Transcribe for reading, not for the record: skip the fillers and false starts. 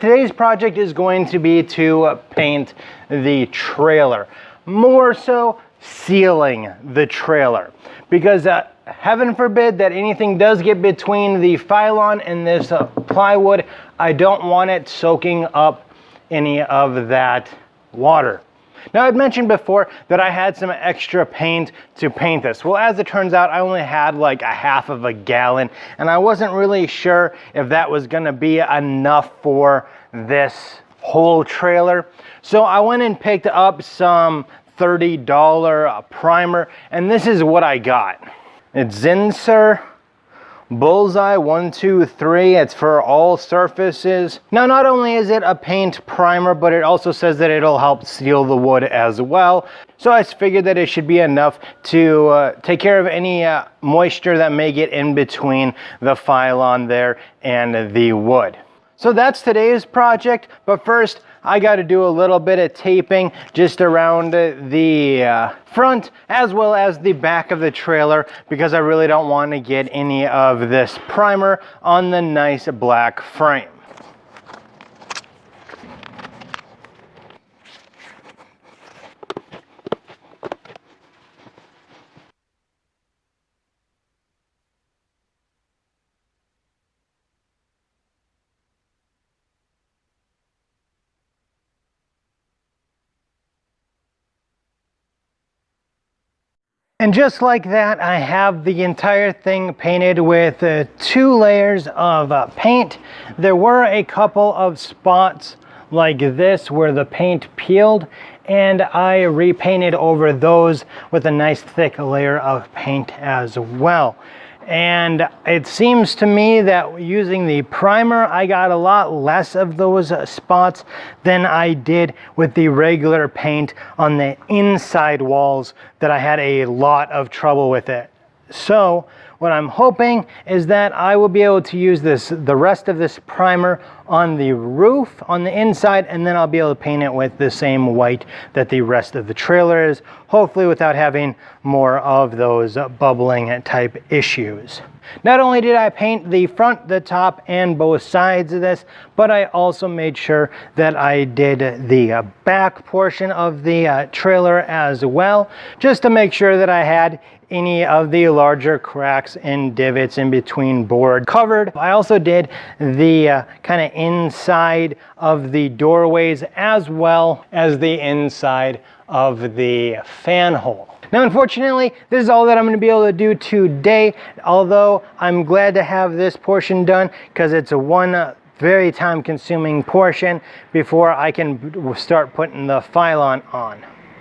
Today's project is going to be to paint the trailer, more so sealing the trailer, because heaven forbid that anything does get between the Phylon and this plywood. I don't want it soaking up any of that water. Now, I'd mentioned before that I had some extra paint to paint this. Well, as it turns out, I only had like a half of a gallon, and I wasn't really sure if that was gonna be enough for this whole trailer. So I went and picked up some $30 primer, and this is what I got. It's Zinsser Bullseye 123. It's for all surfaces. Now, not only is it a paint primer, but it also says that it'll help seal the wood as well. So I figured that it should be enough to take care of any moisture that may get in between the Phylon there and the wood. So that's today's project, but first I got to do a little bit of taping just around the front as well as the back of the trailer, because I really don't want to get any of this primer on the nice black frame. And just like that, I have the entire thing painted with 2 layers of paint. There were a couple of spots like this where the paint peeled, and I repainted over those with a nice thick layer of paint as well. And it seems to me that using the primer, I got a lot less of those spots than I did with the regular paint on the inside walls that I had a lot of trouble with it. So what I'm hoping is that I will be able to use the rest of this primer on the roof on the inside, and then I'll be able to paint it with the same white that the rest of the trailer is, hopefully without having more of those bubbling type issues. Not only did I paint the front, the top, and both sides of this, but I also made sure that I did the back portion of the trailer as well, just to make sure that I had any of the larger cracks and divots in between board covered. I also did the kind of inside of the doorways as well as the inside of the fan hole. Now, unfortunately, this is all that I'm going to be able to do today, although I'm glad to have this portion done because it's a very time-consuming portion before I can start putting the Phylon on.